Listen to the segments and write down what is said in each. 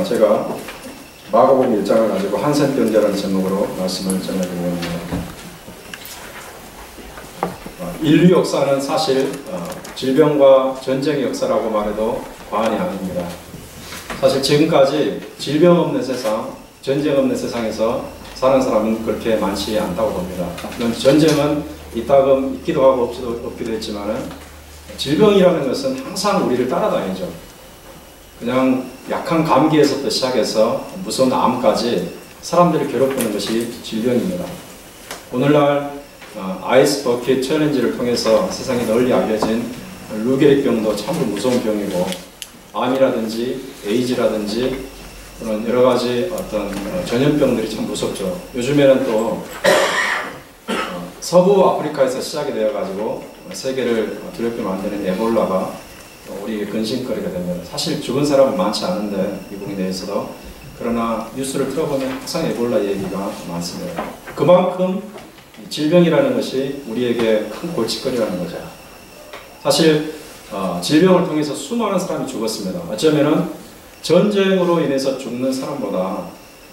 제가 마가복음 1장을 가지고 한센병자라는 제목으로 말씀을 전하려고 합니다. 인류 역사는 사실 질병과 전쟁의 역사라고 말해도 과언이 아닙니다. 사실 지금까지 질병 없는 세상, 전쟁 없는 세상에서 사는 사람은 그렇게 많지 않다고 봅니다. 물론 전쟁은 이따금 있기도 하고 없기도 했지만은 질병이라는 것은 항상 우리를 따라다니죠. 그냥 약한 감기에서부터 시작해서 무서운 암까지 사람들을 괴롭히는 것이 질병입니다. 오늘날 아이스 버킷 챌린지를 통해서 세상에 널리 알려진 루게릭병도 참으로 무서운 병이고, 암이라든지 에이즈라든지 그런 여러 가지 어떤 전염병들이 참 무섭죠. 요즘에는 또 서부 아프리카에서 시작이 되어가지고 세계를 두렵게 만드는 에볼라가 우리에게 근심거리가 됩니다. 사실 죽은 사람은 많지 않은데 미국 내에서도, 그러나 뉴스를 틀어보면 항상 에볼라 얘기가 많습니다. 그만큼 질병이라는 것이 우리에게 큰 골칫거리라는 거죠. 사실 질병을 통해서 수많은 사람이 죽었습니다. 어쩌면은 전쟁으로 인해서 죽는 사람보다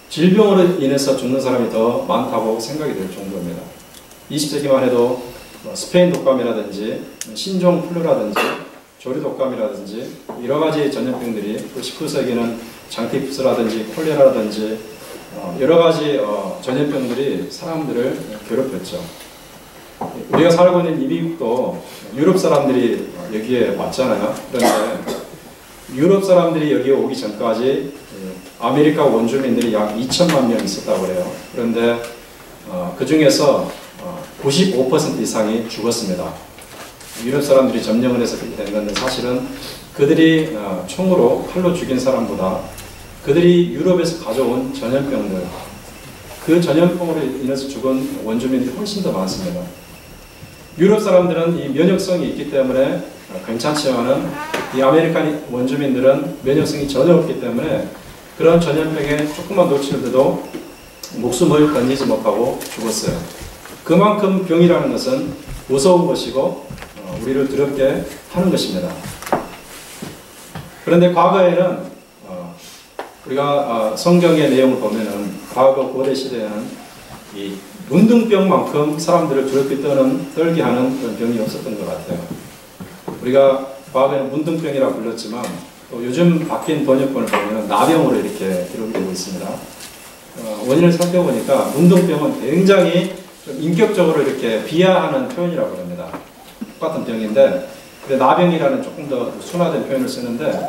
질병으로 인해서 죽는 사람이 더 많다고 생각이 될 정도입니다. 20세기만 해도 스페인 독감이라든지 신종플루라든지 조류독감이라든지 여러 가지 전염병들이, 또 19세기는 장티푸스라든지 콜레라라든지 여러 가지 전염병들이 사람들을 괴롭혔죠. 우리가 살고 있는 이 미국도 유럽 사람들이 여기에 왔잖아요. 그런데 유럽 사람들이 여기에 오기 전까지 아메리카 원주민들이 약 2천만 명 있었다고 그래요. 그런데 그 중에서 95% 이상이 죽었습니다. 유럽 사람들이 점령을 해서 그렇게 된 건데, 사실은 그들이 총으로 칼로 죽인 사람보다 그들이 유럽에서 가져온 전염병들, 그 전염병으로 인해서 죽은 원주민들이 훨씬 더 많습니다. 유럽 사람들은 이 면역성이 있기 때문에 괜찮지만은 이 아메리칸 원주민들은 면역성이 전혀 없기 때문에 그런 전염병에 조금만 노출돼도 목숨을 건지지 못하고 죽었어요. 그만큼 병이라는 것은 무서운 것이고 우리를 두렵게 하는 것입니다. 그런데 과거에는 우리가 성경의 내용을 보면은 과거 고대 시대에는 이 문둥병만큼 사람들을 두렵게 떨게 하는 그런 병이 없었던 것 같아요. 우리가 과거에는 문둥병이라고 불렀지만 또 요즘 바뀐 번역본을 보면 나병으로 이렇게 기록이 되고 있습니다. 원인을 살펴보니까 문둥병은 굉장히 좀 인격적으로 이렇게 비하하는 표현이라고 합니다. 똑같은 병인데, 근데 나병이라는 조금 더 순화된 표현을 쓰는데,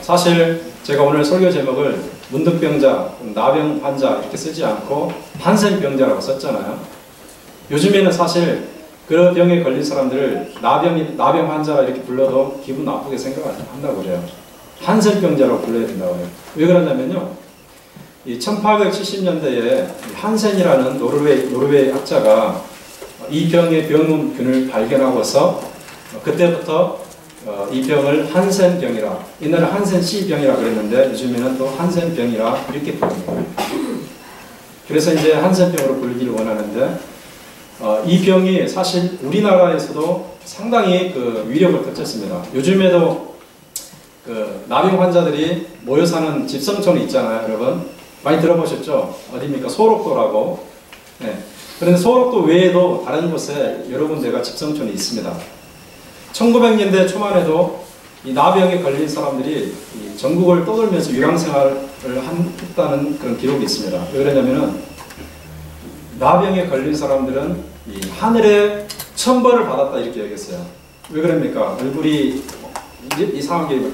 사실 제가 오늘 설교 제목을 문둥병자, 나병 환자 이렇게 쓰지 않고 한센병자라고 썼잖아요. 요즘에는 사실 그 병에 걸린 사람들을 나병 환자가 이렇게 불러도 기분 나쁘게 생각한다고 그래요. 한센병자라고 불러야 된다고 해요. 왜 그러냐면요, 이 1870년대에 한센이라는 노르웨이 학자가 이 병의 병균을 발견하고서 그때부터 이 병을 한센병이라, 옛날에 한센 C병이라 그랬는데 요즘에는 또 한센병이라 이렇게 부릅니다. 그래서 이제 한센병으로 불리기를 원하는데, 이 병이 사실 우리나라에서도 상당히 그 위력을 갖췄습니다. 요즘에도 그 나병 환자들이 모여 사는 집성촌이 있잖아요, 여러분. 많이 들어보셨죠? 어디입니까? 소록도라고. 네. 그런데 소록도 외에도 다른 곳에 여러 군데가 집성촌이 있습니다. 1900년대 초반에도 이 나병에 걸린 사람들이 이 전국을 떠돌면서 유랑생활을 했다는 그런 기록이 있습니다. 왜 그러냐면은 나병에 걸린 사람들은 이 하늘의 천벌을 받았다 이렇게 얘기했어요. 왜 그럽니까? 얼굴이 이상하게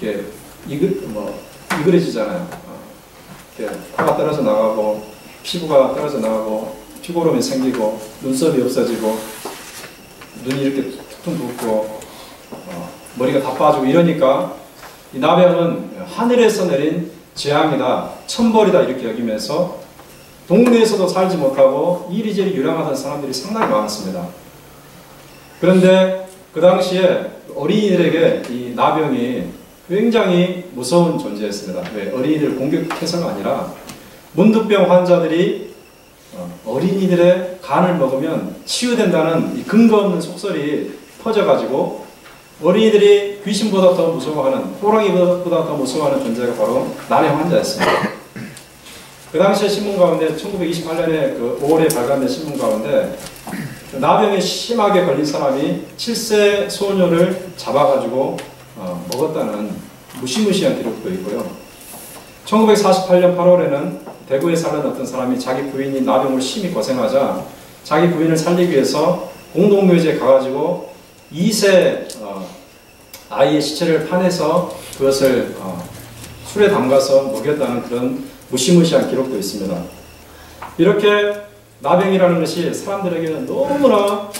이렇게 이그러지잖아요. 이렇게 코가 떨어져 나가고 피부가 떨어져 나가고 피고름이 생기고 눈썹이 없어지고 눈이 이렇게 퉁퉁 붓고 머리가 다 빠지고 이러니까 이 나병은 하늘에서 내린 재앙이다, 천벌이다 이렇게 여기면서 동네에서도 살지 못하고 이리저리 유랑하던 사람들이 상당히 많았습니다. 그런데 그 당시에 어린이들에게 이 나병이 굉장히 무서운 존재였습니다. 왜? 어린이들을 공격해서가 아니라 문둥병 환자들이 어린이들의 간을 먹으면 치유된다는 이 근거 없는 속설이 퍼져가지고 어린이들이 귀신보다 더 무서워하는, 호랑이보다 더 무서워하는 존재가 바로 나병 환자였습니다. 그 당시에 신문 가운데 1928년에 그 5월에 발간된 신문 가운데 나병에 심하게 걸린 사람이 7세 소녀를 잡아가지고 먹었다는 무시무시한 기록도 있고요. 1948년 8월에는 대구에 사는 어떤 사람이 자기 부인이 나병으로 심히 고생하자 자기 부인을 살리기 위해서 공동묘지에 가가지고 2세 아이의 시체를 파내서 그것을 술에 담가서 먹였다는 그런 무시무시한 기록도 있습니다. 이렇게 나병이라는 것이 사람들에게는 너무나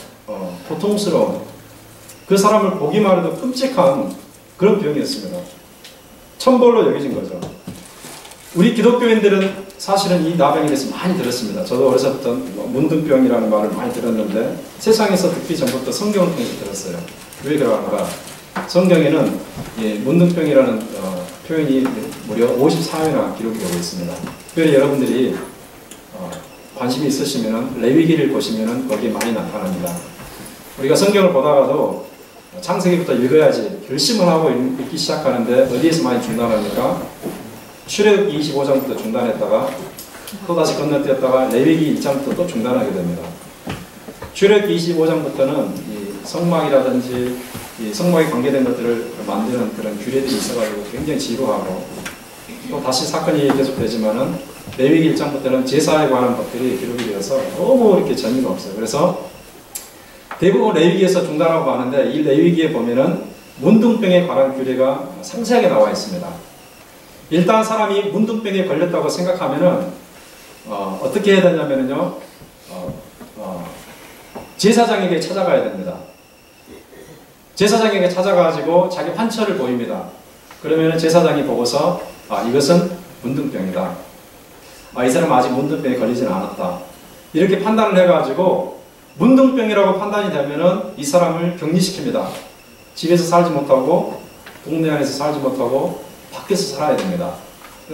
고통스러운, 그 사람을 보기만 해도 끔찍한 그런 병이었습니다. 천벌로 여겨진 거죠. 우리 기독교인들은 사실은 이 나병에 대해서 많이 들었습니다. 저도 어려서부터 문둥병이라는 말을 많이 들었는데 세상에서 듣기 전부터 성경을 통해서 들었어요. 왜 그러는가? 성경에는 문둥병이라는 표현이 무려 54회나 기록이 되고 있습니다. 특별히 여러분들이 관심이 있으시면 레위기를 보시면 거기에 많이 나타납니다. 우리가 성경을 보다가도 창세기부터 읽어야지 결심을 하고 읽기 시작하는데 어디에서 많이 중단합니까? 출애굽기 25장부터 중단했다가 또다시 건너뛰었다가 레위기 1장부터 또 중단하게 됩니다. 출애굽기 25장부터는 이 성막이라든지 이 성막에 관계된 것들을 만드는 그런 규례들이 있어가지고 굉장히 지루하고 또 다시 사건이 계속되지만은 레위기 1장부터는 제사에 관한 것들이 기록이 되어서 너무 이렇게 재미가 없어요. 그래서 대부분 레위기에서 중단하고 하는데 이 레위기에 보면은 문둥병에 관한 규례가 상세하게 나와 있습니다. 일단 사람이 문둥병에 걸렸다고 생각하면은 어떻게 해야 되냐면요, 제사장에게 찾아가야 됩니다. 제사장에게 찾아가지고 자기 환처를 보입니다. 그러면은 제사장이 보고서 이것은 문둥병이다. 이 사람은 아직 문둥병에 걸리지는 않았다. 이렇게 판단을 해가지고 문둥병이라고 판단이 되면은 이 사람을 격리시킵니다. 집에서 살지 못하고 동네 안에서 살지 못하고 밖에서 살아야 됩니다.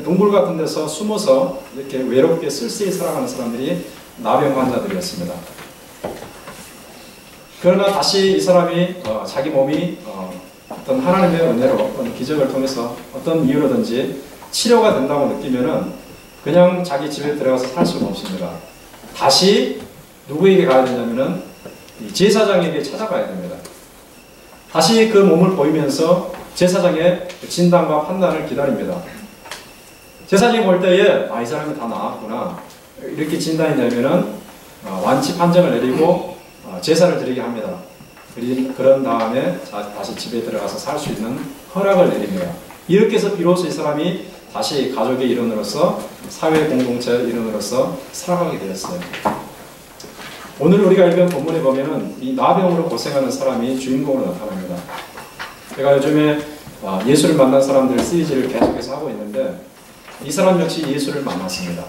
동굴 같은 데서 숨어서 이렇게 외롭게 쓸쓸히 살아가는 사람들이 나병 환자들이었습니다. 그러나 다시 이 사람이 자기 몸이 어떤 하나님의 은혜로 어떤 기적을 통해서 어떤 이유로든지 치료가 된다고 느끼면은 그냥 자기 집에 들어가서 살 수가 없습니다. 다시 누구에게 가야 되냐면은 제사장에게 찾아가야 됩니다. 다시 그 몸을 보이면서 제사장의 진단과 판단을 기다립니다. 제사장이 볼 때에 이 사람이 다 나았구나 이렇게 진단이 되면은 완치 판정을 내리고 제사를 드리게 합니다. 그런 다음에 다시 집에 들어가서 살 수 있는 허락을 내립니다. 이렇게 해서 비로소 이 사람이 다시 가족의 일원으로서 사회 공동체의 일원으로서 살아가게 되었어요. 오늘 우리가 읽은 본문에 보면은 이 나병으로 고생하는 사람이 주인공으로 나타납니다. 제가 요즘에 예수를 만난 사람들 시리즈를 계속해서 하고 있는데 이 사람 역시 예수를 만났습니다.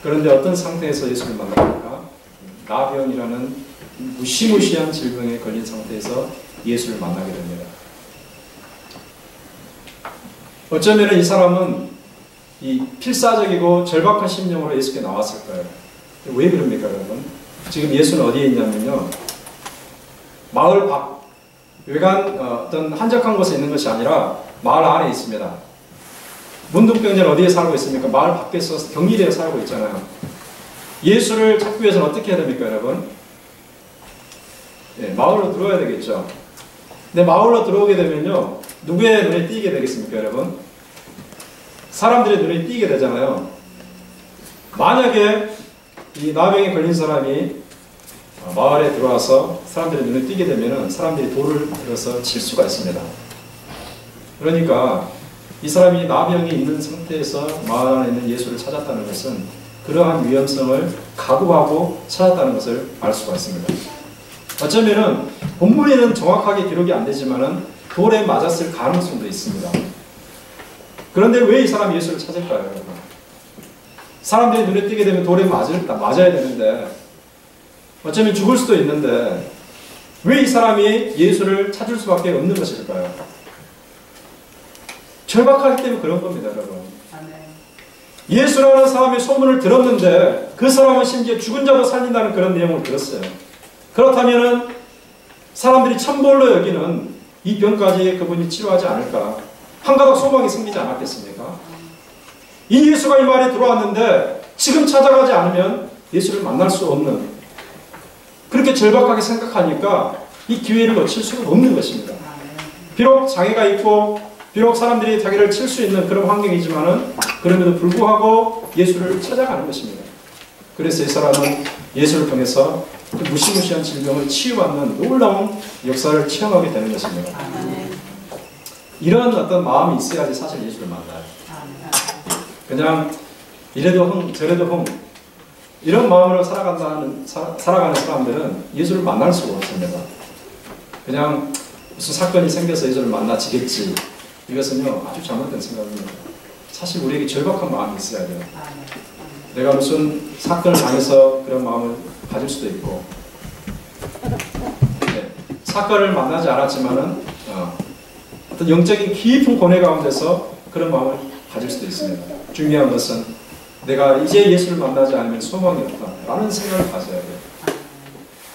그런데 어떤 상태에서 예수를 만납니까? 나병이라는 무시무시한 질병에 걸린 상태에서 예수를 만나게 됩니다. 어쩌면 이 사람은 이 필사적이고 절박한 심령으로 예수께 나왔을까요? 왜 그럽니까, 여러분? 지금 예수는 어디에 있냐면요, 마을 밖, 외관 어떤 한적한 곳에 있는 것이 아니라 마을 안에 있습니다. 문둥병자는 어디에 살고 있습니까? 마을 밖에서 격리되어 살고 있잖아요. 예수를 찾기 위해서는 어떻게 해야 됩니까, 여러분? 마을로 들어와야 되겠죠. 근데 마을로 들어오게 되면요, 누구의 눈에 띄게 되겠습니까, 여러분? 사람들의 눈에 띄게 되잖아요. 만약에 이 나병에 걸린 사람이 마을에 들어와서 사람들의 눈에 띄게 되면 사람들이 돌을 들어서 칠 수가 있습니다. 그러니까 이 사람이 나병이 있는 상태에서 마을 안에 있는 예수를 찾았다는 것은 그러한 위험성을 각오하고 찾았다는 것을 알 수가 있습니다. 어쩌면은 본문에는 정확하게 기록이 안 되지만은 돌에 맞았을 가능성도 있습니다. 그런데 왜 이 사람이 예수를 찾을까요, 여러분? 사람들이 눈에 띄게 되면 돌에 맞아야 되는데 어쩌면 죽을 수도 있는데 왜 이 사람이 예수를 찾을 수밖에 없는 것일까요? 절박하기 때문에 그런 겁니다, 여러분. 예수라는 사람의 소문을 들었는데 그 사람은 심지어 죽은 자도 살린다는 그런 내용을 들었어요. 그렇다면 사람들이 천벌로 여기는 이 병까지 그분이 치료하지 않을까? 한 가닥 소망이 생기지 않았겠습니까? 이 예수가 이 말에 들어왔는데 지금 찾아가지 않으면 예수를 만날 수 없는, 그렇게 절박하게 생각하니까 이 기회를 놓칠 수가 없는 것입니다. 비록 장애가 있고 비록 사람들이 자기를 칠 수 있는 그런 환경이지만은 그럼에도 불구하고 예수를 찾아가는 것입니다. 그래서 이 사람은 예수를 통해서 그 무시무시한 질병을 치유받는 놀라운 역사를 체험하게 되는 것입니다. 이런 어떤 마음이 있어야지 사실 예수를 만나요. 그냥 이래도 흥 저래도 흥 이런 마음으로 살아가는 사람들은 예수를 만날 수가 없습니다. 그냥 무슨 사건이 생겨서 예수를 만나지겠지, 이것은요 아주 잘못된 생각입니다. 사실 우리에게 절박한 마음이 있어야 돼요. 내가 무슨 사건을 당해서 그런 마음을 가질 수도 있고, 네, 사건을 만나지 않았지만은 어떤 영적인 깊은 고뇌 가운데서 그런 마음을 가질 수도 있습니다. 중요한 것은 내가 이제 예수를 만나지 않으면 소망이 없다라는 생각을 가져야 돼요.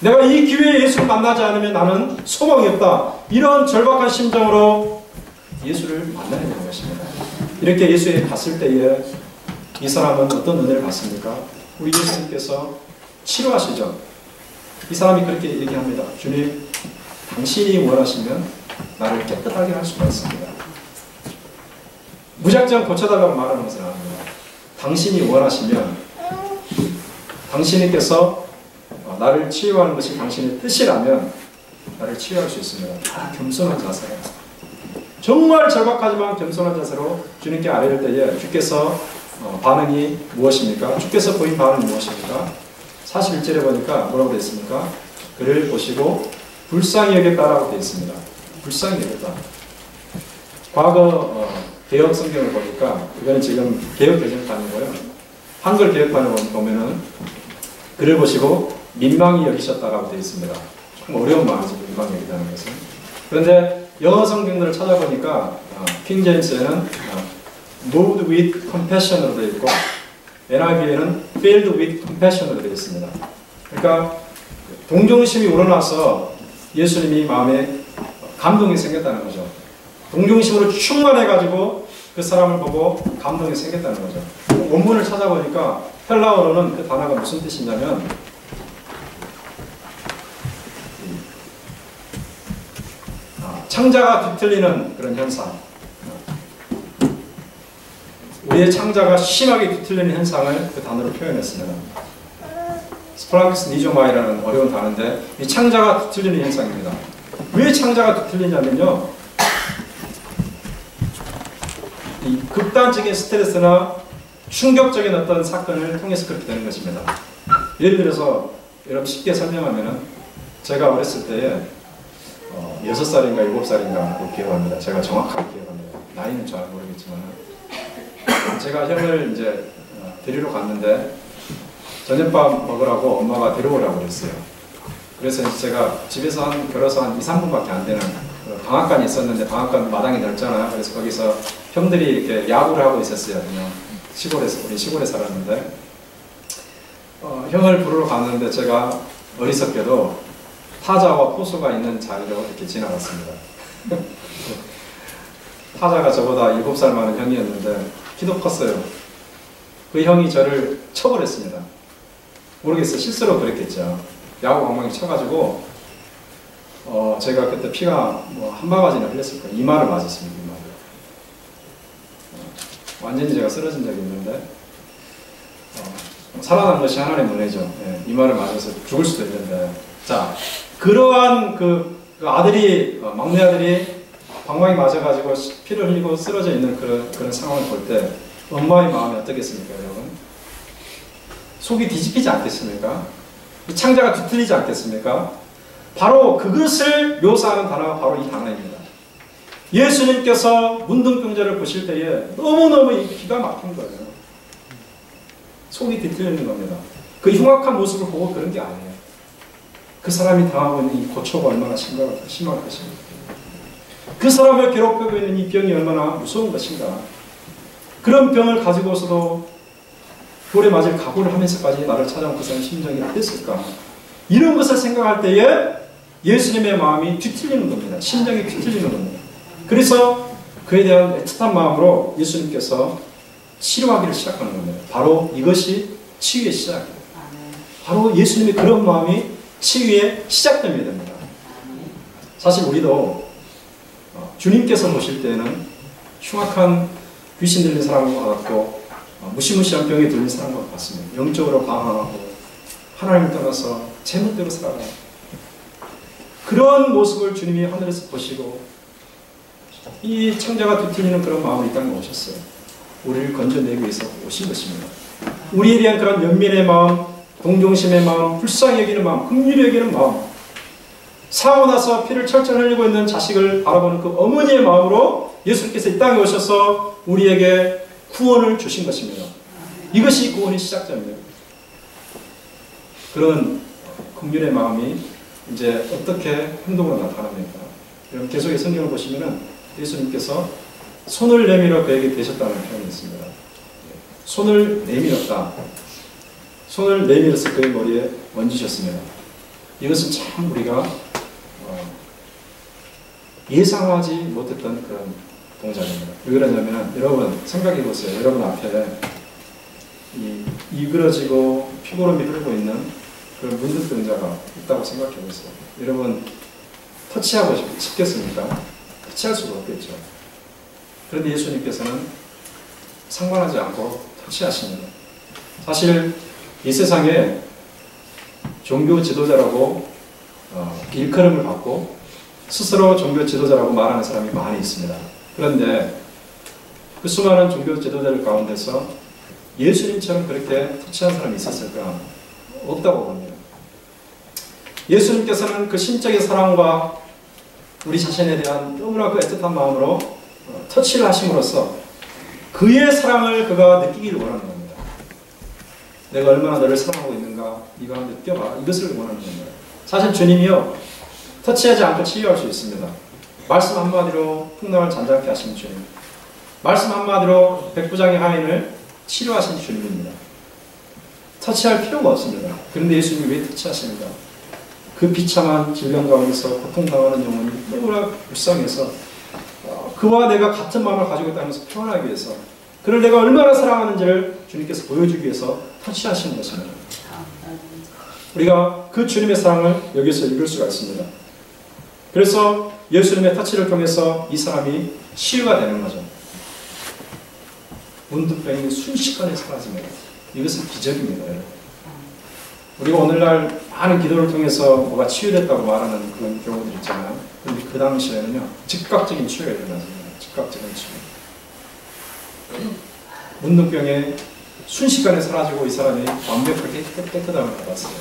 내가 이 기회에 예수를 만나지 않으면 나는 소망이 없다, 이런 절박한 심정으로 예수를 만나야 되는 것입니다. 이렇게 예수에 갔을 때에 이 사람은 어떤 은혜를 받습니까? 우리 예수님께서 치료하시죠. 이 사람이 그렇게 얘기합니다. 주님, 당신이 원하시면 나를 깨끗하게 할 수가 있습니다. 무작정 고쳐달라고 말하는 것은 아닙니다. 당신이 원하시면, 당신께서 나를 치유하는 것이 당신의 뜻이라면 나를 치유할 수 있습니다. 겸손한 자세로, 정말 절박하지만 겸손한 자세로 주님께 아뢰를 때에 주께서 반응이 무엇입니까? 주께서 보인 반응이 무엇입니까? 41절에 보니까 뭐라고 되어 있습니까? 그를 보시고 불쌍히 여겼다라고 되어 있습니다. 불쌍히 여겼다. 과거 개혁 성경을 보니까, 이거는 지금 개혁 개정판이고요. 한글 개혁판을 보면은 그를 보시고 민망히 여기셨다라고 되어 있습니다. 좀 어려운 말이죠, 민망히 여기다는 것은. 그런데 영어 성경들을 찾아보니까 킹 제임스에는 moved with compassion으로 되어 있고 NIV에는 filled with compassion으로 되어 있습니다. 그러니까 동정심이 우러나서 예수님이 마음에 감동이 생겼다는 거죠. 동정심으로 충만해가지고 그 사람을 보고 감동이 생겼다는 거죠. 원문을 찾아보니까 헬라어로는 그 단어가 무슨 뜻이냐면 창자가 뒤틀리는 그런 현상, 우리의 창자가 심하게 뒤틀리는 현상을 그 단어로 표현했습니다. 스프랑크스 니조마이라는 어려운 단어인데 이 창자가 뒤틀리는 현상입니다. 왜 창자가 뒤틀리냐면요, 이 극단적인 스트레스나 충격적인 어떤 사건을 통해서 그렇게 되는 것입니다. 예를 들어서 여러분 쉽게 설명하면은, 제가 어렸을 때에 6살인가 7살인가 기억합니다. 제가 정확하게 기억합니다. 나이는 잘 모르겠지만 제가 형을 이제 데리러 갔는데 저녁밥 먹으라고 엄마가 데려오라고 그랬어요. 그래서 제가 집에서 걸어서 한 2, 3분밖에 안 되는 방앗간이 있었는데, 방앗간 마당이 넓잖아요. 그래서 거기서 형들이 이렇게 야구를 하고 있었어요. 그냥 우리 시골에 살았는데 형을 부르러 갔는데 제가 어리석게도 타자와 포수가 있는 자리로 이렇게 지나갔습니다. 타자가 저보다 7살 많은 형이었는데 키도 컸어요. 그 형이 저를 쳐버렸습니다. 모르겠어요. 실수로 그랬겠죠. 야구 방망이 쳐가지고 제가 그때 피가 뭐 한 바가지나 흘렸을 거예요. 이마를 맞았습니다. 이마를. 완전히 제가 쓰러진 적이 있는데 살아난 것이 하나님의 은혜죠. 예, 이마를 맞아서 죽을 수도 있는데, 자, 그러한 그 아들이, 막내 아들이 방망이 맞아가지고 피를 흘리고 쓰러져 있는 그런 상황을 볼 때 엄마의 마음이 어떻겠습니까, 여러분? 속이 뒤집히지 않겠습니까? 창자가 뒤틀리지 않겠습니까? 바로 그것을 묘사하는 단어가 바로 이 단어입니다. 예수님께서 문둥병자를 보실 때에 너무너무 기가 막힌 거예요. 속이 뒤틀리는 겁니다. 그 흉악한 모습을 보고 그런 게 아니에요. 그 사람이 당하고 있는 이 고초가 얼마나 심할 것인가. 그 사람을 괴롭히고 있는 이 병이 얼마나 무서운 것인가. 그런 병을 가지고서도 돌에 맞을 각오를 하면서까지 나를 찾아온 그 사람의 심정이 어땠을까. 이런 것을 생각할 때에 예수님의 마음이 뒤틀리는 겁니다. 심장이 뒤틀리는 겁니다. 그래서 그에 대한 애틋한 마음으로 예수님께서 치료하기를 시작하는 겁니다. 바로 이것이 치유의 시작입니다. 바로 예수님의 그런 마음이 치유의 시작점이 됩니다. 사실 우리도 주님께서 보실 때는 흉악한 귀신 들린 사람과 같고 무시무시한 병에 들린 사람과 같습니다. 영적으로 방황하고 하나님을 떠나서 제 멋대로 살아가요. 그런 모습을 주님이 하늘에서 보시고 이 창자가 뒤틀리는 그런 마음을 이 땅에 오셨어요. 우리를 건져내기 위해서 오신 것입니다. 우리에 대한 그런 연민의 마음, 동정심의 마음, 불쌍히 여기는 마음, 긍휼히 여기는 마음, 사고 나서 피를 철철 흘리고 있는 자식을 바라보는 그 어머니의 마음으로 예수님께서 이 땅에 오셔서 우리에게 구원을 주신 것입니다. 이것이 구원의 시작점입니다. 그런 긍휼의 마음이 이제 어떻게 행동으로 나타납니까? 여러분 계속의 성경을 보시면은 예수님께서 손을 내밀어 그에게 대셨다는 표현이 있습니다. 손을 내밀었다. 손을 내밀어서 그의 머리에 얹으셨습니다. 이것은 참 우리가 예상하지 못했던 그런 동작입니다. 왜 그러냐면 여러분 생각해 보세요. 여러분 앞에 이그러지고 피고름이 흐르고 있는 그런 문득병자가 있다고 생각해 보세요. 여러분 터치하고 싶겠습니까? 터치할 수가 없겠죠. 그런데 예수님께서는 상관하지 않고 터치하십니다. 사실 이 세상에 종교 지도자라고 일컬음을 받고 스스로 종교 지도자라고 말하는 사람이 많이 있습니다. 그런데 그 수많은 종교 지도자들 가운데서 예수님처럼 그렇게 터치한 사람이 있었을까? 없다고 봅니다. 예수님께서는 그 신적인 사랑과 우리 자신에 대한 너무나 그 애틋한 마음으로 터치를 하심으로써 그의 사랑을 그가 느끼기를 원하는 겁니다. 내가 얼마나 너를 사랑하고 있는가 네가 느껴봐. 이것을 원하는 겁니다. 사실 주님이요 터치하지 않고 치유할 수 있습니다. 말씀 한마디로 풍랑을 잔잔케 하시는 주님, 말씀 한마디로 백부장의 하인을 치료하신 주님입니다. 터치할 필요가 없습니다. 그런데 예수님이 왜 터치하십니까? 그 비참한 질병 가운데서 고통당하는 영혼이 너무나 불쌍해서 그와 내가 같은 마음을 가지고 있다면서 표현하기 위해서 그를 내가 얼마나 사랑하는지를 주님께서 보여주기 위해서 터치하시는 것입니다. 우리가 그 주님의 사랑을 여기서 읽을 수가 있습니다. 그래서 예수님의 터치를 통해서 이 사람이 치유가 되는 거죠. 문득병이 순식간에 사라집니다. 이것은 기적입니다. 우리가 오늘날 많은 기도를 통해서 뭐가 치유됐다고 말하는 그런 경우들이 있잖아요. 그런데 그 당시에는요 즉각적인 치유가 일어났습니다. 즉각적인 치유. 문득병에 순식간에 사라지고 이 사람이 완벽하게 깨끗함을 받았어요.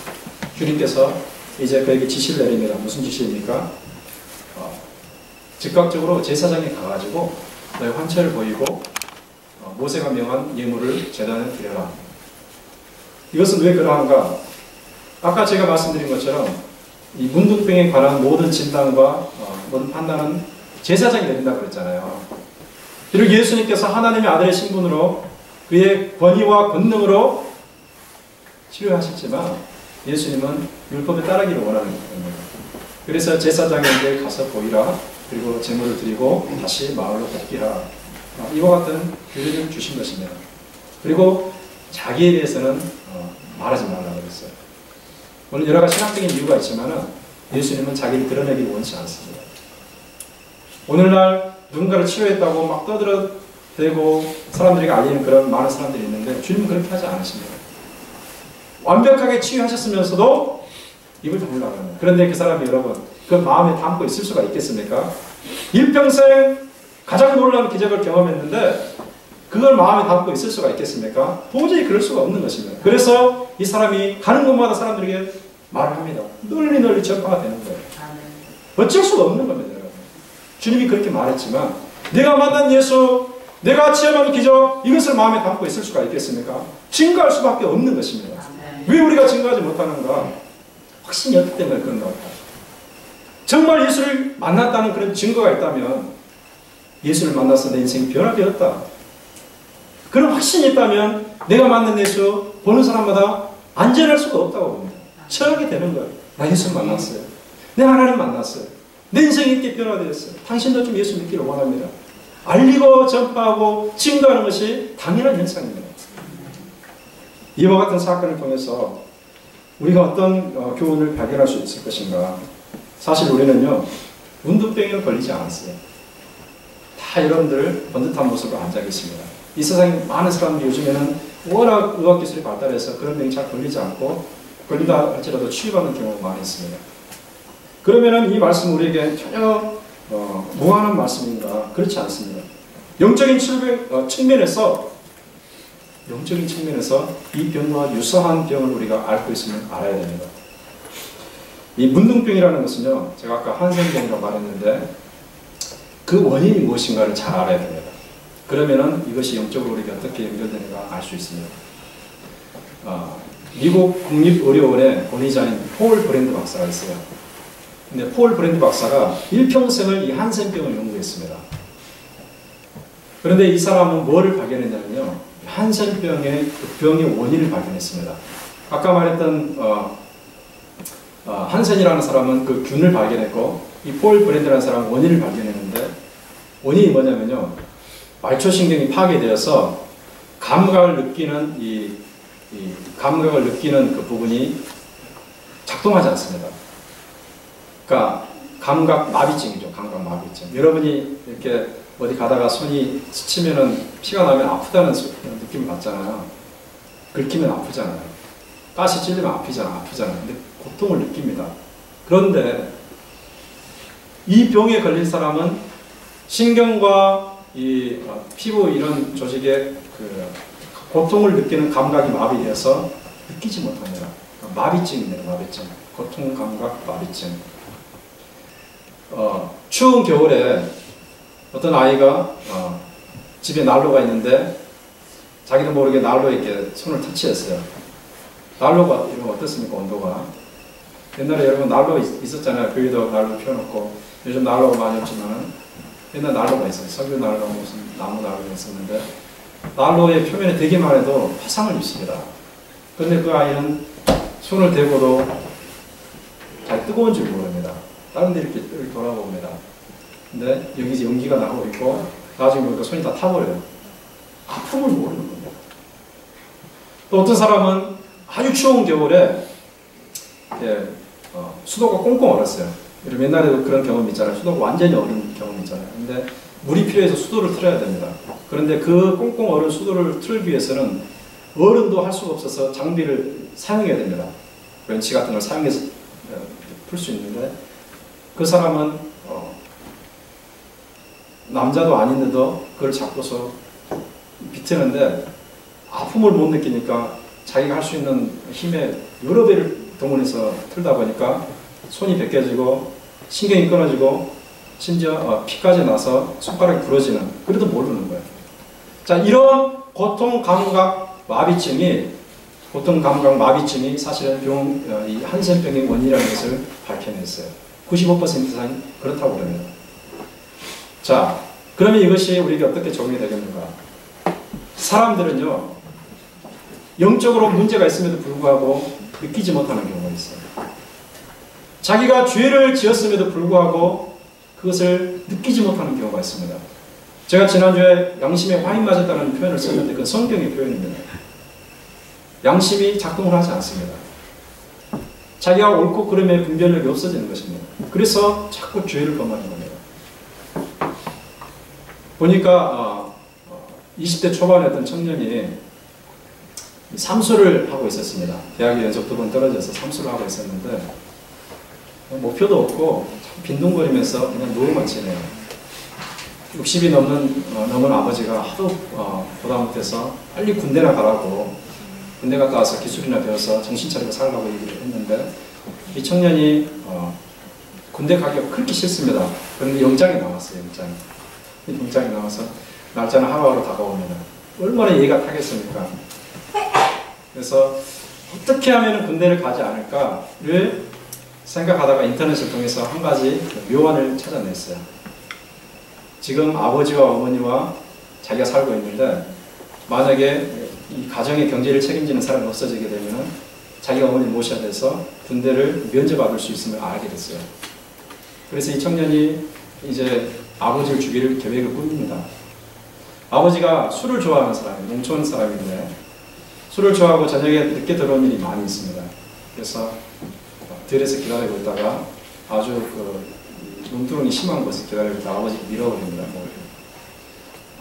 주님께서 이제 그에게 지시를 내립니다. 무슨 지시입니까? 즉각적으로 제사장에 가가지고 너의 환처를 보이고 모세가 명한 예물을 제단에 드려라. 이것은 왜 그러한가? 아까 제가 말씀드린 것처럼 이 문둥병에 관한 모든 진단과 모든 판단은 제사장이 내린다고 그랬잖아요. 비록 예수님께서 하나님의 아들의 신분으로 그의 권위와 권능으로 치료하셨지만 예수님은 율법에 따르기를 원하는 겁니다. 그래서 제사장에게 가서 보이라. 그리고 제물을 드리고 다시 마을로 복귀하라. 이와 같은 규례를 주신 것입니다. 그리고 자기에 대해서는 말하지 말라고 그랬어요. 물론 여러 가지 신학적인 이유가 있지만 예수님은 자기를 드러내기를 원치 않습니다. 오늘날 누군가를 치유했다고 막 떠들어대고 사람들에게 알리는 그런 많은 사람들이 있는데 주님은 그렇게 하지 않으십니다. 완벽하게 치유하셨으면서도 입을 다물라고 합니다. 그런데 그 사람이 여러분 그 마음에 담고 있을 수가 있겠습니까? 일평생 가장 놀라운 기적을 경험했는데 그걸 마음에 담고 있을 수가 있겠습니까? 도저히 그럴 수가 없는 것입니다. 그래서 이 사람이 가는 곳마다 사람들에게 말을 합니다. 널리 전파가 되는 거예요. 어쩔 수가 없는 겁니다. 여러분. 주님이 그렇게 말했지만 내가 만난 예수, 내가 체험한 기적 이것을 마음에 담고 있을 수가 있겠습니까? 증거할 수밖에 없는 것입니다. 왜 우리가 증거하지 못하는가? 확신이 없기 때문에 그런가 보다. 정말 예수를 만났다는 그런 증거가 있다면 예수를 만나서 내 인생이 변화되었다. 그런 확신이 있다면 내가 만난 예수 보는 사람마다 안전할 수가 없다고 봅니다. 처하게 되는 거예요. 나 예수를 만났어요. 내 하나님 만났어요. 내 인생이 이렇게 변화되었어요. 당신도 좀 예수 믿기를 원합니다. 알리고 전파하고 증거하는 것이 당연한 현상입니다. 이와 같은 사건을 통해서 우리가 어떤 교훈을 발견할 수 있을 것인가. 사실 우리는요, 문둥병에 걸리지 않았어요. 다 여러분들 번듯한 모습으로 앉아 계십니다. 이 세상에 많은 사람들이 요즘에는 워낙 의학기술이 발달해서 그런 병이 잘 걸리지 않고 걸린다 할지라도 치유받는 경우가 많이 있습니다. 그러면은 이 말씀 우리에게 전혀 무한한 말씀인가? 그렇지 않습니다. 영적인 측면에서 이 병과 유사한 병을 우리가 앓고 있으면 알아야 됩니다. 이 문둥병이라는 것은요, 제가 아까 한센병이라고 말했는데 그 원인이 무엇인가를 잘 알아야 됩니다. 그러면은 이것이 영적으로 우리가 어떻게 연결되는가 알 수 있습니다. 미국 국립의료원의 권위자인 폴 브랜드 박사가 있어요. 근데 폴 브랜드 박사가 일평생을 이 한센병을 연구했습니다. 그런데 이 사람은 뭐를 발견했냐면요, 한센병의 그 병의 원인을 발견했습니다. 아까 말했던 한센이라는 사람은 그 균을 발견했고, 이 폴 브랜드라는 사람은 원인을 발견했는데, 원인이 뭐냐면요, 말초신경이 파괴되어서 감각을 느끼는 감각을 느끼는 그 부분이 작동하지 않습니다. 그러니까 감각 마비증이죠. 감각 마비증. 여러분이 이렇게 어디 가다가 손이 스치면은 피가 나면 아프다는 느낌을 받잖아요. 긁히면 아프잖아요. 가시 찔리면 아프잖아요. 근데 고통을 느낍니다. 그런데 이 병에 걸린 사람은 신경과 이 피부 이런 조직에 그 고통을 느끼는 감각이 마비되어서 느끼지 못합니다. 마비증입니다. 마비증. 고통 감각 마비증. 추운 겨울에 어떤 아이가 집에 난로가 있는데 자기도 모르게 난로에 이렇게 손을 터치했어요. 난로가 이러면 어떻습니까? 온도가. 옛날에 여러분 난로 있었잖아요. 교회도 난로 피워놓고. 요즘 난로가 많이 없지만 옛날 난로가 있어요. 석유 난로, 무슨 나무 난로가 있었는데 난로의 표면에 대기만 해도 화상을 입습니다. 그런데 그 아이는 손을 대고도 잘 뜨거운 줄 모릅니다. 다른 데 이렇게 돌아봅니다. 근데 여기 연기가 나고 있고 나중에 보니까 손이 다 타버려요. 아픔을 모르는 겁니다. 또 어떤 사람은 아주 추운 겨울에 수도가 꽁꽁 얼었어요. 여러분 옛날에도 그런 경험이 있잖아요. 수도가 완전히 얼은 경험이 있잖아요. 근데 물이 필요해서 수도를 틀어야 됩니다. 그런데 그 꽁꽁 얼은 수도를 틀기 위해서는 어른도 할 수가 없어서 장비를 사용해야 됩니다. 렌치 같은 걸 사용해서 풀 수 있는데 그 사람은 남자도 아닌데도 그걸 잡고서 비트는데 아픔을 못 느끼니까 자기가 할 수 있는 힘의 여러 배를 동원해서 틀다 보니까 손이 벗겨지고 신경이 끊어지고 심지어 피까지 나서 손가락이 부러지는, 그래도 모르는 거예요. 자, 이런 고통 감각 마비증이 사실은 이 한센병의 원인이라는 것을 밝혀냈어요. 95% 이상이 그렇다고 그럽니다. 자, 그러면 이것이 우리에게 어떻게 적용이 되겠는가? 사람들은요, 영적으로 문제가 있음에도 불구하고 느끼지 못하는 경우가 있어요. 자기가 죄를 지었음에도 불구하고 그것을 느끼지 못하는 경우가 있습니다. 제가 지난주에 양심에 화인 맞았다는 표현을 썼는데 그건 성경의 표현입니다. 양심이 작동을 하지 않습니다. 자기가 옳고 그름의 분별력이 없어지는 것입니다. 그래서 자꾸 죄를 범하는 겁니다. 보니까 20대 초반에 어떤 청년이 삼수를 하고 있었습니다. 대학에 연속 2번 떨어져서 삼수를 하고 있었는데 목표도 없고 빈둥거리면서 그냥 누워만 지내요. 60이 넘은 아버지가 하도 보다 못해서 빨리 군대나 가라고, 군대 갔다 와서 기술이나 배워서 정신 차리고 살라고 얘기를 했는데 이 청년이 군대 가기가 그렇게 싫습니다. 그런데 영장이 나왔어요. 영장이 나와서 날짜는 하루하루 다가옵니다. 얼마나 이해가 타겠습니까? 그래서 어떻게 하면 군대를 가지 않을까를 생각하다가 인터넷을 통해서 한 가지 묘안을 찾아냈어요. 지금 아버지와 어머니와 자기가 살고 있는데 만약에 이 가정의 경제를 책임지는 사람이 없어지게 되면 자기가 어머니를 모셔야 돼서 군대를 면제받을 수 있음을 알게 됐어요. 그래서 이 청년이 이제 아버지를 죽일 계획을 꾸밉니다. 아버지가 술을 좋아하는 사람이에요. 농촌 사람인데 술을 좋아하고 저녁에 늦게 들어온 일이 많이 있습니다. 그래서 들에서 기다리고 있다가 아주 눈두렁이 심한 것을 기다리고 있다가 아버지가 밀어버립니다.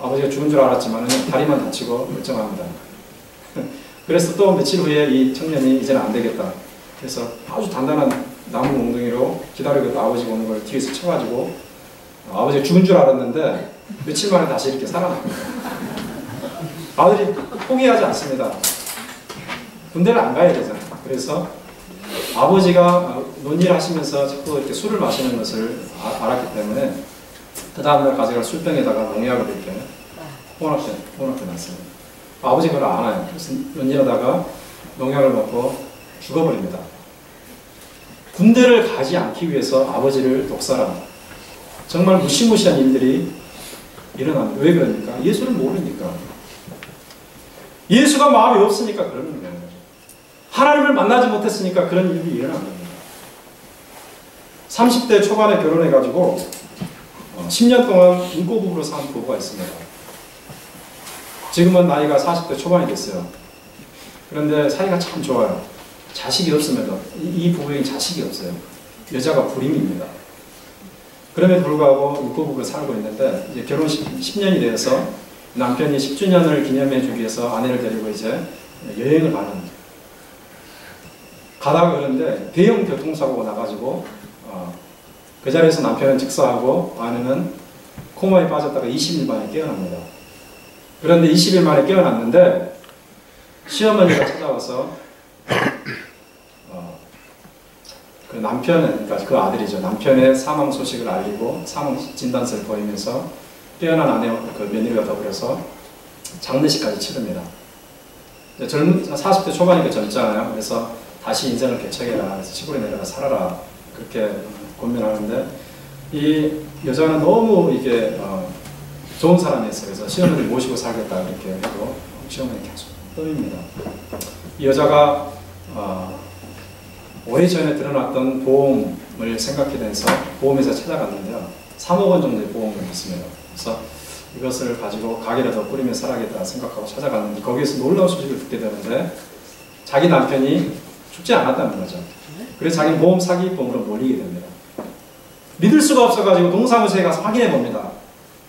아버지가 죽은 줄 알았지만 다리만 다치고 멀쩡합니다. 그래서 또 며칠 후에 이 청년이 이제는 안 되겠다. 그래서 아주 단단한 나무 몽둥이로 기다리고 있다 아버지가 오는 걸 뒤에서 쳐가지고 아버지가 죽은 줄 알았는데 며칠 만에 다시 이렇게 살아납니다. 아들이 포기하지 않습니다. 군대를 안 가야 되잖아요. 그래서 아버지가 논일 하시면서 자꾸 이렇게 술을 마시는 것을 알았기 때문에 그 다음날 가져갈 술병에다가 농약을 이렇게 혼합해 놨습니다. 아버지가 그걸 알아요. 그래서 논일하다가 농약을 먹고 죽어버립니다. 군대를 가지 않기 위해서 아버지를 독살한 정말 무시무시한 일들이 일어납니다. 왜 그러니까? 예수를 모르니까. 예수가 마음이 없으니까 그러는 거예요. 하나님을 만나지 못했으니까 그런 일이 일어난 겁니다. 30대 초반에 결혼해가지고 10년 동안 인꼬부부로 산 부부가 있습니다. 지금은 나이가 40대 초반이 됐어요. 그런데 사이가 참 좋아요. 자식이 없음에도 이 부부에게 자식이 없어요. 여자가 불임입니다. 그럼에도 불구하고 인꼬부부로 살고 있는데 이제 결혼 10년이 되어서 남편이 10주년을 기념해 주기 위해서 아내를 데리고 이제 여행을 가는 가다가 그런데 대형 교통사고가 나가지고 그 자리에서 남편은 즉사하고 아내는 코마에 빠졌다가 20일 만에 깨어납니다. 그런데 20일 만에 깨어났는데 시어머니가 찾아와서 그 남편은, 그러니까 그 아들이죠. 남편의 사망 소식을 알리고 사망 진단서를 보이면서 깨어난 아내 그 며느리와 더불어서 장례식까지 치릅니다. 40대 초반이니까 젊잖아요. 그래서 다시 인생을 개척해라. 그래서 시골에 내려가 살아라. 그렇게 권면하는데 이 여자는 너무 이게 좋은 사람이었어요. 그래서 시어머니 모시고 살겠다 이렇게 해도 시어머니 계속 떠입니다. 이 여자가 오래전에 드러났던 보험을 생각해내서 보험회사에 찾아갔는데요. 3억 원 정도의 보험을 했습니다. 그래서 이것을 가지고 가게를 더 꾸리며 살아야겠다 생각하고 찾아갔는데 거기에서 놀라운 소식을 듣게 되는데 자기 남편이 죽지 않았다는 거죠. 그래서 자기는 보험 사기범으로 몰리게 됩니다. 믿을 수가 없어가지고 동사무소에 가서 확인해 봅니다.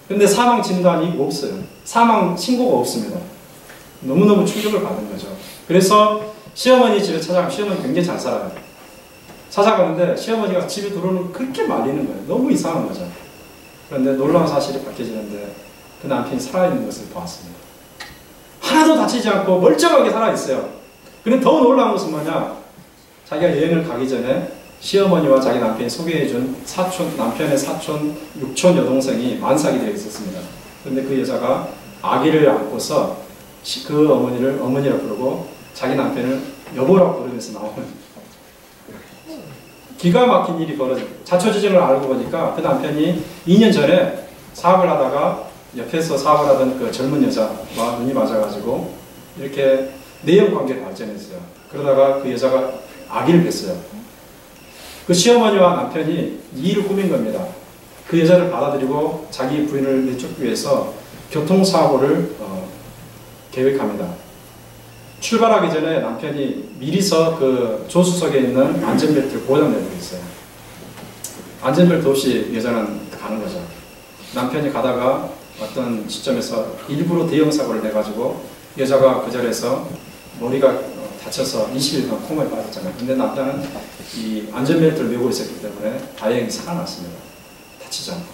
근데 사망 진단이 없어요. 사망 신고가 없습니다. 너무너무 충격을 받은 거죠. 그래서 시어머니 집에 찾아가면 시어머니 굉장히 잘 살아요. 찾아가는데 시어머니가 집에 들어오는 그렇게 말리는 거예요. 너무 이상한 거죠. 그런데 놀라운 사실이 밝혀지는데 그 남편이 살아있는 것을 보았습니다. 하나도 다치지 않고 멀쩡하게 살아있어요. 근데 더 놀라운 것은 뭐냐? 자기가 여행을 가기 전에 시어머니와 자기 남편이 소개해준 남편의 사촌, 육촌 여동생이 만삭이 되어 있었습니다. 그런데 그 여자가 아기를 안고서 그 어머니를 어머니라 부르고 자기 남편을 여보라고 부르면서 나오는 기가 막힌 일이 벌어집니다. 자초지종을 알고 보니까 그 남편이 2년 전에 사업을 하다가 옆에서 사업을 하던 그 젊은 여자와 눈이 맞아가지고 이렇게 내연 관계를 발전했어요. 그러다가 그 여자가 아기를 뵀어요. 그 시어머니와 남편이 이 일을 꾸민 겁니다. 그 여자를 받아들이고 자기 부인을 내쫓기 위해서 교통사고를 계획합니다. 출발하기 전에 남편이 미리서 그 조수석에 있는 안전벨트를 고장내고 있어요. 안전벨트 없이 여자는 가는 거죠. 남편이 가다가 어떤 시점에서 일부러 대형 사고를 내가지고 여자가 그 자리에서 머리가 다쳐서 20일간 코마에 빠졌잖아요. 근데 남자는 이 안전벨트를 메고 있었기 때문에 다행히 살아났습니다. 다치지 않고.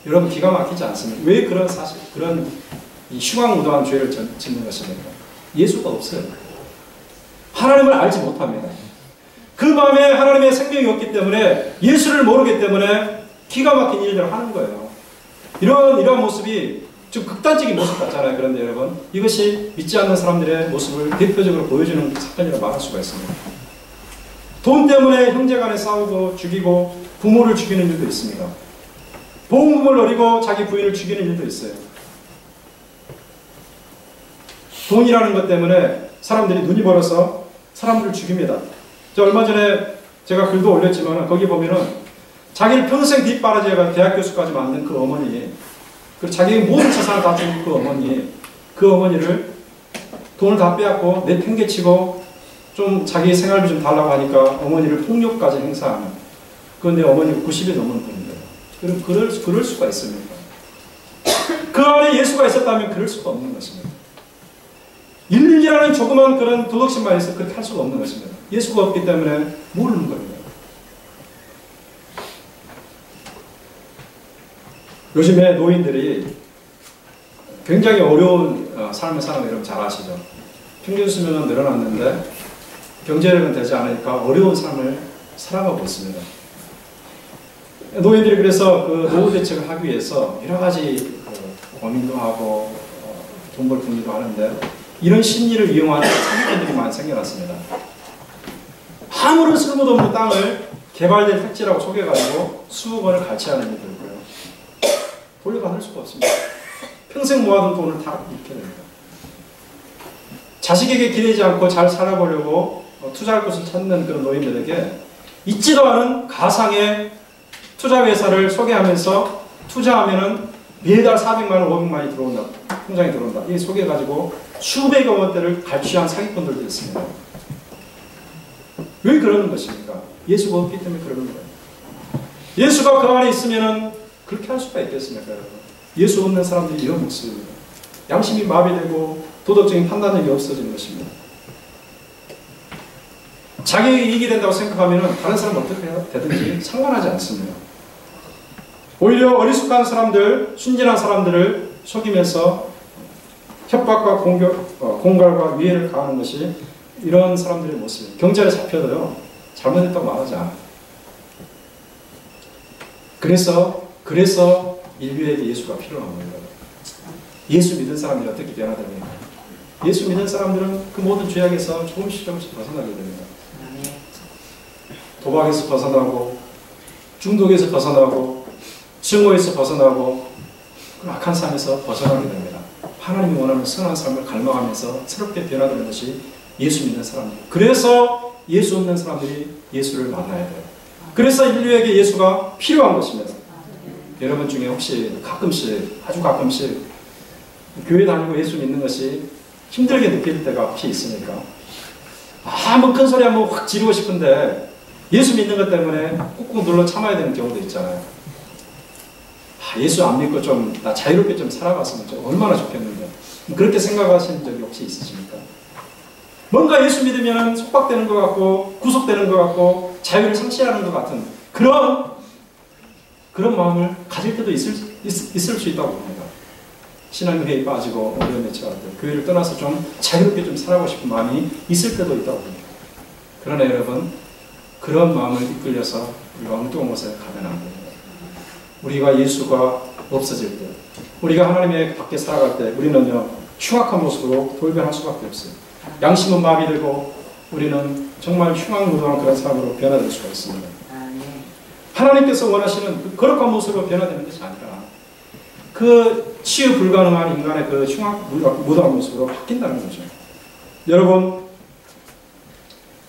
여러분 기가 막히지 않습니까? 왜 그런 사실, 그런 이 흉악무도한 죄를 짓는 것입니까? 예수가 없어요. 하나님을 알지 못합니다. 그 마음에 하나님의 생명이 없기 때문에 예수를 모르기 때문에 기가 막힌 일들을 하는 거예요. 이러한 모습이 좀 극단적인 모습 같잖아요. 그런데 여러분 이것이 믿지 않는 사람들의 모습을 대표적으로 보여주는 사건이라고 말할 수가 있습니다. 돈 때문에 형제간에 싸우고 죽이고 부모를 죽이는 일도 있습니다. 보험금을 노리고 자기 부인을 죽이는 일도 있어요. 돈이라는 것 때문에 사람들이 눈이 멀어서 사람들을 죽입니다. 저 얼마 전에 제가 글도 올렸지만 거기 보면은 자기를 평생 뒷바라지해가 대학 교수까지 만든 그 어머니, 그리고 자기의 모든 재산을 다 준 그 어머니, 그 어머니를 돈을 다 빼앗고 내팽개치고 좀 자기 생활비 좀 달라고 하니까 어머니를 폭력까지 행사하는, 그런데 어머니가 90이 넘은 분인데요. 그럼 그럴 수가 있습니까? 그 안에 예수가 있었다면 그럴 수가 없는 것입니다. 인륜이라는 조그만 그런 도덕심만 있어 그렇게 할 수가 없는 것입니다. 예수가 없기 때문에 모르는 겁니다. 요즘에 노인들이 굉장히 어려운 삶을 사는 거 여러분 잘 아시죠? 평균 수명은 늘어났는데 경제력은 되지 않으니까 어려운 삶을 살아가고 있습니다. 노인들이 그래서 그 노후 대책을 하기 위해서 여러 가지 고민도 하고 돈 벌 궁리도 하는데 이런 심리를 이용하는 사기꾼들이 많이 생겨났습니다. 아무런 쓸모도 없는 땅을 개발된 택지라고 속여가지고 수억 원을 갈취하는 일도 있고요. 돌려받을 수가 없습니다. 평생 모아둔 돈을 다 잃게 됩니다. 자식에게 기대지 않고 잘 살아보려고 투자할 곳을 찾는 그런 노인들에게 있지도 않은 가상의 투자회사를 소개하면서 투자하면은 매달 400만 원, 500만이 들어온다. 통장에 들어온다. 이게 소개해가지고 수백억 원대를 갈취한 사기꾼들도 있습니다. 왜 그러는 것입니까? 예수가 없기 때문에 그러는 거예요. 예수가 그 안에 있으면은 그렇게 할 수가 있겠습니까, 여러분? 예수 없는 사람들이 이런 모습입니다. 양심이 마비되고 도덕적인 판단력이 없어지는 것입니다. 자기 이익이 된다고 생각하면 다른 사람 어떻게 되든지 상관하지 않습니다. 오히려 어리숙한 사람들, 순진한 사람들을 속이면서 협박과 공갈과 위해를 가하는 것이 이런 사람들의 모습이에요. 경찰에 잡혀도요, 잘못했다고 말하지 않아요. 그래서 인류에게 예수가 필요한 겁니다. 예수 믿은 사람들이 어떻게 변화됩니까? 예수 믿는 사람들은 그 모든 죄악에서 조금씩 벗어나게 됩니다. 도박에서 벗어나고, 중독에서 벗어나고, 증오에서 벗어나고, 악한 삶에서 벗어나게 됩니다. 하나님이 원하는 선한 삶을 갈망하면서 새롭게 변화되는 것이 예수 믿는 사람들. 그래서 예수 없는 사람들이 예수를 만나야 돼요. 그래서 인류에게 예수가 필요한 것입니다. 여러분 중에 혹시 가끔씩, 아주 가끔씩 교회 다니고 예수 믿는 것이 힘들게 느낄 때가 혹시 있습니까? 한번 큰 소리 한번 확 지르고 싶은데 예수 믿는 것 때문에 꾹꾹 눌러 참아야 되는 경우도 있잖아요. 예수 안 믿고 좀 나 자유롭게 좀 살아갔으면 좀 얼마나 좋겠는데, 그렇게 생각하신 적이 혹시 있으십니까? 뭔가 예수 믿으면 속박되는 것 같고 구속되는 것 같고 자유를 상실하는 것 같은 그런 마음을 가질 때도 있을 수 있다고 봅니다. 신앙회에 빠지고 어려움에 처할 때 교회를 떠나서 좀 자유롭게 좀 살아가고 싶은 마음이 있을 때도 있다고 봅니다. 그러나 여러분, 그런 마음을 이끌려서 우리가 엉뚱한 곳에 가면 안 됩니다. 우리가 예수가 없어질 때, 우리가 하나님의 밖에 살아갈 때 우리는요, 흉악한 모습으로 돌변할 수밖에 없어요. 양심은 마비되고 우리는 정말 흉악무도한 그런 사람으로 변화될 수가 있습니다. 하나님께서 원하시는 그 거룩한 모습으로 변화되는 것이 아니라 그 치유 불가능한 인간의 그 흉악무도한 모습으로 바뀐다는 거죠. 여러분,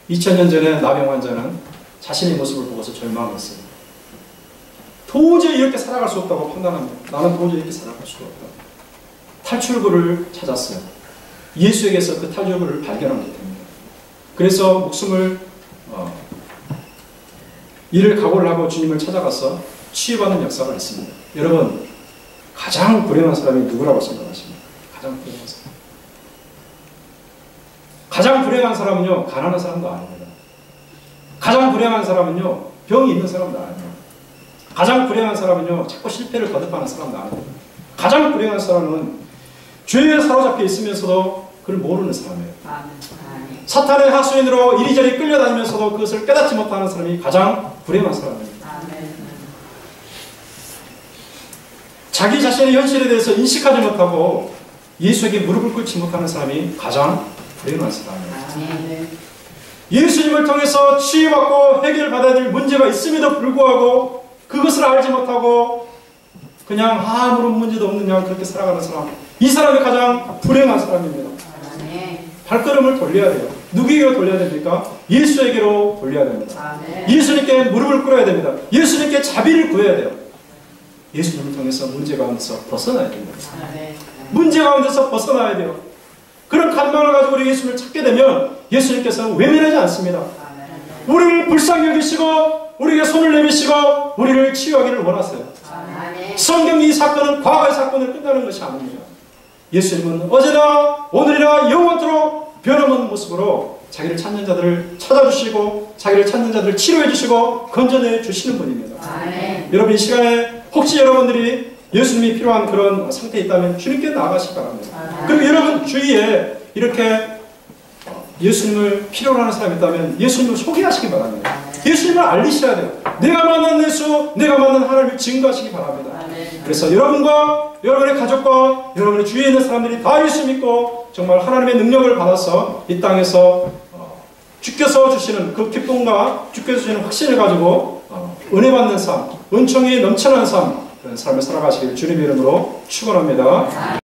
2000년 전에 나병 환자는 자신의 모습을 보고서 절망했어요. 도저히 이렇게 살아갈 수 없다고 판단합니다. 나는 도저히 이렇게 살아갈 수가 없다. 탈출구를 찾았어요. 예수에게서 그 탈출구를 발견한 것 때문에. 그래서 목숨을 이를 각오를 하고 주님을 찾아가서 치유받는 역사가 있습니다. 여러분, 가장 불행한 사람이 누구라고 생각하십니까? 가장 불행한 사람. 가장 불행한 사람은요, 가난한 사람도 아닙니다. 가장 불행한 사람은요, 병이 있는 사람도 아닙니다. 가장 불행한 사람은요, 자꾸 실패를 거듭하는 사람도 아닙니다. 가장 불행한 사람은 죄에 사로잡혀 있으면서도 그걸 모르는 사람이에요. 사탄의 하수인으로 이리저리 끌려다니면서도 그것을 깨닫지 못하는 사람이 가장 불행한 사람입니다. 자기 자신의 현실에 대해서 인식하지 못하고 예수에게 무릎을 꿇지 못하는 사람이 가장 불행한 사람이에요. 예수님을 통해서 치유받고 해결받아야 될 문제가 있음에도 불구하고 그것을 알지 못하고 그냥 아무런 문제도 없는 양 그렇게 살아가는 사람, 이 사람이 가장 불행한 사람입니다. 발걸음을 돌려야 돼요. 누구에게로 돌려야 됩니까? 예수에게로 돌려야 됩니다. 예수님께 무릎을 꿇어야 됩니다. 예수님께 자비를 구해야 돼요. 예수님을 통해서 문제 가운데서 벗어나야 됩니다. 문제 가운데서 벗어나야 돼요. 그런 간망을 가지고 우리 예수님을 찾게 되면 예수님께서는 외면하지 않습니다. 우리를 불쌍히 여기시고 우리에게 손을 내미시고 우리를 치유하기를 원하세요. 성경 이 사건은 과거의 사건을 끝나는 것이 아닙니다. 예수님은 어제나 오늘이나 영원토록 변함없는 모습으로 자기를 찾는 자들을 찾아주시고 자기를 찾는 자들을 치료해 주시고 건져내 주시는 분입니다. 여러분 이 시간에 혹시 여러분들이 예수님이 필요한 그런 상태에 있다면 주님께 나아가시기 바랍니다. 그리고 여러분 주위에 이렇게 예수님을 필요로 하는 사람이 있다면 예수님을 소개하시기 바랍니다. 예수님을 알리셔야 돼요. 내가 만난 예수, 내가 만난 하나님을 증거하시기 바랍니다. 그래서 여러분과 여러분의 가족과 여러분의 주위에 있는 사람들이 다 예수 믿고 정말 하나님의 능력을 받아서 이 땅에서 주께서 주시는 그 기쁨과 주께서 주시는 확신을 가지고 은혜 받는 삶, 은총이 넘쳐나는 삶, 그런 삶을 살아가시기를 주님의 이름으로 축원합니다.